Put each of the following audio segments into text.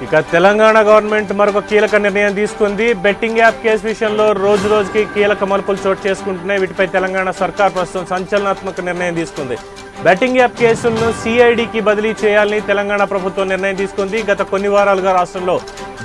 ఇక తెలంగాణ గవర్నమెంట్ మరొక కీలక నిర్ణయం తీసుకుంది. బెట్టింగ్ యాప్ కేసు విషయంలో రోజు రోజుకి కీలక మలుపులు చోటు చేసుకుంటున్నాయి. వీటిపై తెలంగాణ సర్కార్ ప్రస్తుతం సంచలనాత్మక నిర్ణయం తీసుకుంది. బెట్టింగ్ యాప్ కేసులను సిఐడికి బదిలీ చేయాలని తెలంగాణ ప్రభుత్వం నిర్ణయం తీసుకుంది. గత కొన్ని వారాలుగా రాష్ట్రంలో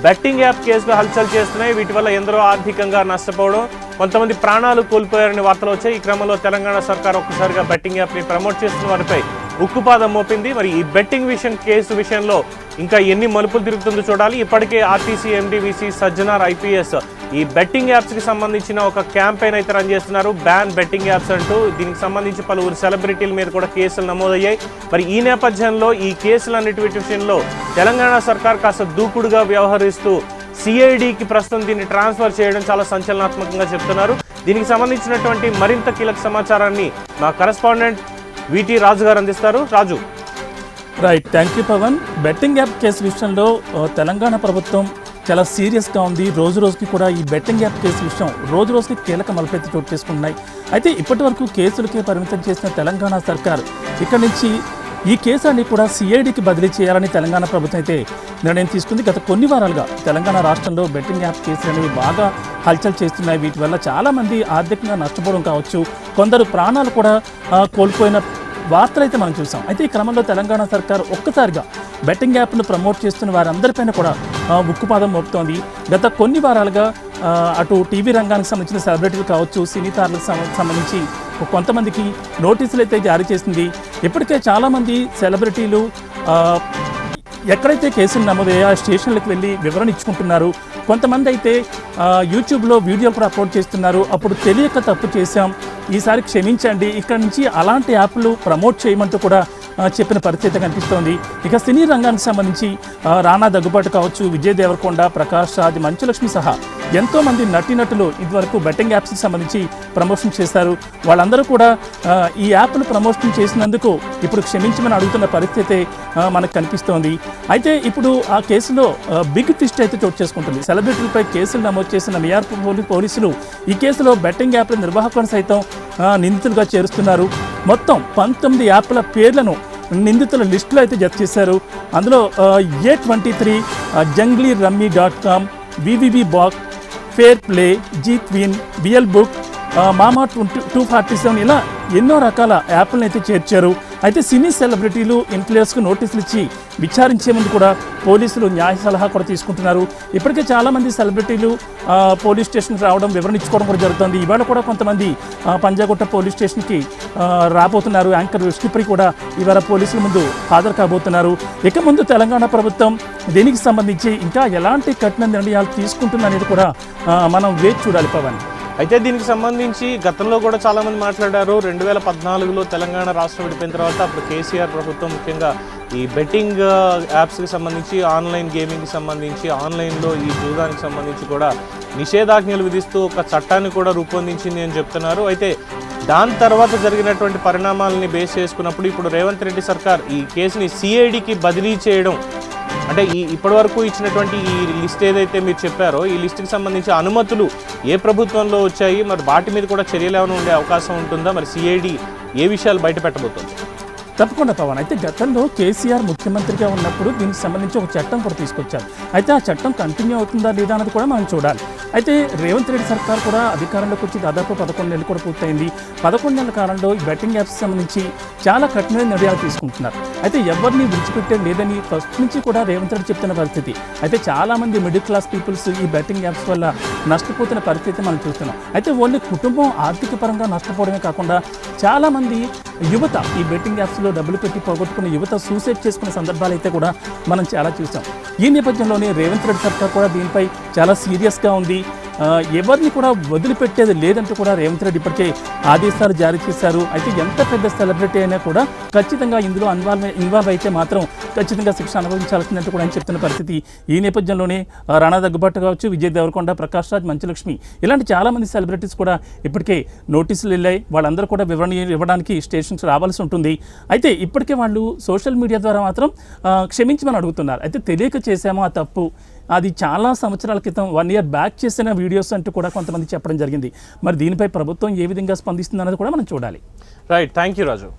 బెట్టింగ్ యాప్ కేసులు హల్చల్ చేస్తున్నాయి. వీటి వల్ల ఎందరో ఆర్థికంగా నష్టపోవడం, కొంతమంది ప్రాణాలు కోల్పోయారని వార్తలు వచ్చాయి. ఈ క్రమంలో తెలంగాణ సర్కార్ ఒక్కసారిగా బెట్టింగ్ యాప్ని ప్రమోట్ చేస్తున్న వారిపై ఉక్కుపాదం మోపింది. మరి ఈ బెట్టింగ్ కేసు విషయంలో ఇంకా ఎన్ని మలుపులు తిరుగుతుందో చూడాలి. ఇప్పటికే RTC MD VC Sajjanar IPS ఈ బెట్టింగ్ యాప్స్కి సంబంధించిన ఒక క్యాంపెయిన్ అయితే రన్ చేస్తున్నారు, బ్యాన్ బెట్టింగ్ యాప్స్ అంటూ. దీనికి సంబంధించి పలువురు సెలబ్రిటీల మీద కూడా కేసులు నమోదయ్యాయి. మరి ఈ నేపథ్యంలో ఈ కేసులన్నిటి విషయంలో తెలంగాణ సర్కార్ కాస్త దూకుడుగా వ్యవహరిస్తూ సిఐడికి ప్రస్తుతం దీన్ని ట్రాన్స్ఫర్ చేయడం చాలా సంచలనాత్మకంగా చెప్తున్నారు. దీనికి సంబంధించినటువంటి మరింత కీలక సమాచారాన్ని మా కరెస్పాండెంట్ విటి రాజు గారు అందిస్తారు. Raju. Right, thank you Pavan. Betting app case విషయంలో తెలంగాణ ప్రభుత్వం చాలా సీరియస్గా ఉంది. రోజు రోజుకి కూడా ఈ బెట్టింగ్ యాప్ కేసు విషయం రోజు రోజుకి కీలక మలుపెత్తి చోటు చేసుకుంటున్నాయి. అయితే ఇప్పటి వరకు కేసులకే పరిమితం చేసిన తెలంగాణ సర్కార్ ఇక్కడి నుంచి ఈ కేసుని కూడా సిఐడికి బదిలీ చేయాలని తెలంగాణ ప్రభుత్వం అయితే నిర్ణయం తీసుకుంది. గత కొన్ని వారాలుగా తెలంగాణ రాష్ట్రంలో బెట్టింగ్ యాప్ కేసులు అనేవి బాగా హల్చల్ చేస్తున్నాయి. వీటి వల్ల చాలామంది ఆర్థికంగా నష్టపోవడం కావచ్చు, కొందరు ప్రాణాలు కూడా కోల్పోయిన వార్తలు అయితే మనం చూసాం. అయితే ఈ క్రమంలో తెలంగాణ సర్కార్ ఒక్కసారిగా బెట్టింగ్ యాప్ను ప్రమోట్ చేస్తున్న వారందరిపైన కూడా ఉక్కుపాదం మోపుతోంది. గత కొన్ని వారాలుగా అటు టీవీ రంగానికి సంబంధించిన సెలబ్రిటీలు కావచ్చు, సినీ తారలకు సంబంధించి కొంతమందికి నోటీసులు అయితే జారీ చేసింది. ఇప్పటికే చాలామంది సెలబ్రిటీలు ఎక్కడైతే కేసులు నమోదయ్యా స్టేషన్లకు వెళ్ళి వివరణ ఇచ్చుకుంటున్నారు. కొంతమంది అయితే యూట్యూబ్లో వీడియోలు కూడా అప్లోడ్ చేస్తున్నారు. అప్పుడు తెలియక తప్పు చేశాం, ఈసారి క్షమించండి, ఇక్కడ నుంచి అలాంటి యాప్లు ప్రమోట్ చేయమంటూ కూడా చెప్పిన పరిస్థితి కనిపిస్తోంది. ఇక సినీ రంగానికి సంబంధించి రానా దగ్గుబాటు కావచ్చు, విజయ్ దేవరకొండ, ప్రకాష్ రాజ్, మంచులక్ష్మి సహా ఎంతోమంది నటీనటులు ఇదివరకు బెట్టింగ్ యాప్స్కి సంబంధించి ప్రమోషన్ చేశారు. వాళ్ళందరూ కూడా ఈ యాప్ను ప్రమోషన్ చేసినందుకు ఇప్పుడు క్షమించమని అడుగుతున్న పరిస్థితి మనకు కనిపిస్తోంది. అయితే ఇప్పుడు ఆ కేసులో బిగ్ ట్విస్ట్ అయితే చోటు చేసుకుంటుంది. సెలబ్రిటీలపై కేసులు నమోదు చేసిన మియార్ పోలీసులు ఈ కేసులో బెట్టింగ్ యాప్ల నిర్వాహకులను సైతం నిందితులుగా చేరుస్తున్నారు. మొత్తం 19 యాప్ల పేర్లను నిందితుల లిస్టులో అయితే జత చేశారు. అందులో A23, junglyrummy.com, VVB Box, fair play, G queen, BL book, మామా 247 ఇలా ఎన్నో రకాల యాప్లను అయితే చేర్చారు. అయితే సినీ సెలబ్రిటీలు, ఇన్ఫ్లుయెన్సర్స్కు నోటీసులు ఇచ్చి విచారించే ముందు కూడా పోలీసులు న్యాయ సలహా కూడా తీసుకుంటున్నారు. ఇప్పటికే చాలామంది సెలబ్రిటీలు పోలీస్ స్టేషన్కి రావడం, వివరణ ఇచ్చుకోవడం కూడా జరుగుతుంది. ఇవాళ కూడా కొంతమంది పంజాగుట్ట పోలీస్ స్టేషన్కి రాబోతున్నారు. యాంకర్ విష్ణుప్రి కూడా ఇవాళ పోలీసుల ముందు హాజరు కాబోతున్నారు. ఇక ముందు తెలంగాణ ప్రభుత్వం దీనికి సంబంధించి ఇంకా ఎలాంటి కఠిన నిర్ణయాలు తీసుకుంటుందనేది కూడా మనం వేచి చూడాలి పవన్. అయితే దీనికి సంబంధించి గతంలో కూడా చాలామంది మాట్లాడారు. 2014లో తెలంగాణ రాష్ట్రం విడిపోయిన తర్వాత అప్పుడు కేసీఆర్ ప్రభుత్వం ముఖ్యంగా ఈ బెట్టింగ్ యాప్స్కి సంబంధించి, ఆన్లైన్ గేమింగ్కి సంబంధించి, ఆన్లైన్లో ఈ జూదానికి సంబంధించి కూడా నిషేధాజ్ఞలు విధిస్తూ ఒక చట్టాన్ని కూడా రూపొందించింది అని చెప్తున్నారు. అయితే దాని తర్వాత జరిగినటువంటి పరిణామాలని బేస్ చేసుకున్నప్పుడు ఇప్పుడు రేవంత్ రెడ్డి సర్కార్ ఈ కేసుని సిఐడికి బదిలీ చేయడం, అంటే ఇప్పటి వరకు ఇచ్చినటువంటి ఈ లిస్ట్ ఏదైతే మీరు చెప్పారో ఈ లిస్టుకి సంబంధించి అనుమతులు ఏ ప్రభుత్వంలో వచ్చాయి, మరి వాటి మీద కూడా చర్యలు ఏమైనా ఉండే అవకాశం ఉంటుందా? మరి సిఐడి ఏ విషయాలు బయట పెట్టబోతుంది? తప్పకుండా పవన్. అయితే గతంలో కేసీఆర్ ముఖ్యమంత్రిగా ఉన్నప్పుడు దీనికి సంబంధించి ఒక చట్టం కూడా తీసుకొచ్చారు. అయితే ఆ చట్టం కంటిన్యూ అవుతుందా లేదా అన్నది కూడా మనం చూడాలి. అయితే రేవంత్ రెడ్డి సర్కార్ కూడా అధికారంలోకి వచ్చి దాదాపు 11 నెలలు కూడా పూర్తయింది. 11 నెలల కాలంలో ఈ బెట్టింగ్ యాప్స్ సంబంధించి చాలా కఠినమైన నిర్ణయాలు తీసుకుంటున్నారు. అయితే ఎవరిని విడిచిపెట్టే లేదని ఫస్ట్ నుంచి కూడా రేవంత్ రెడ్డి చెప్తున్న పరిస్థితి. అయితే చాలామంది మిడిల్ క్లాస్ పీపుల్స్ ఈ బెట్టింగ్ యాప్స్ వల్ల నష్టపోతున్న పరిస్థితి మనం చూస్తున్నాం. అయితే ఓన్లీ కుటుంబం ఆర్థిక పరంగా నష్టపోవడమే కాకుండా చాలామంది యువత ఈ బెట్టింగ్ యాప్స్లో డబ్బులు పెట్టి పోగొట్టుకున్న యువత సూసైడ్ చేసుకున్న సందర్భాలు అయితే కూడా మనం చాలా చూసాం. ఈ నేపథ్యంలోనే రేవంత్ రెడ్డి సర్కార్ కూడా దీనిపై చాలా సీరియస్గా ఉంది. ఎవరిని కూడా వదిలిపెట్టేది లేదంటూ కూడా రేవంత్ రెడ్డి ఇప్పటికే ఆదేశాలు జారీ చేశారు. అయితే ఎంత పెద్ద సెలబ్రిటీ అయినా కూడా ఖచ్చితంగా ఇందులో ఇన్వాల్వ్ అయితే మాత్రం ఖచ్చితంగా శిక్ష అనుభవించాల్సిందంటూ కూడా ఆయన చెప్తున్న పరిస్థితి. ఈ నేపథ్యంలోనే రానా దగ్గుబాటు కావచ్చు, విజయ్ దేవరకొండ, ప్రకాష్ రాజ్, మంచులక్ష్మి ఇలాంటి చాలామంది సెలబ్రిటీస్ కూడా ఇప్పటికే నోటీసులు వెళ్ళాయి. వాళ్ళందరూ కూడా వివరణ ఇవ్వడానికి స్టేషన్స్ రావాల్సి ఉంటుంది. అయితే ఇప్పటికే వాళ్ళు సోషల్ మీడియా ద్వారా మాత్రం క్షమించమని అడుగుతున్నారు. అయితే తెలియక చేశామో ఆ తప్పు, అది చాలా సంవత్సరాల క్రితం 1 year బ్యాక్ చేసిన వీడియోస్ అంటూ కూడా కొంతమంది చెప్పడం జరిగింది. మరి దీనిపై ప్రభుత్వం ఏ విధంగా స్పందిస్తుంది అన్నది కూడా మనం చూడాలి. Right, thank you Raju.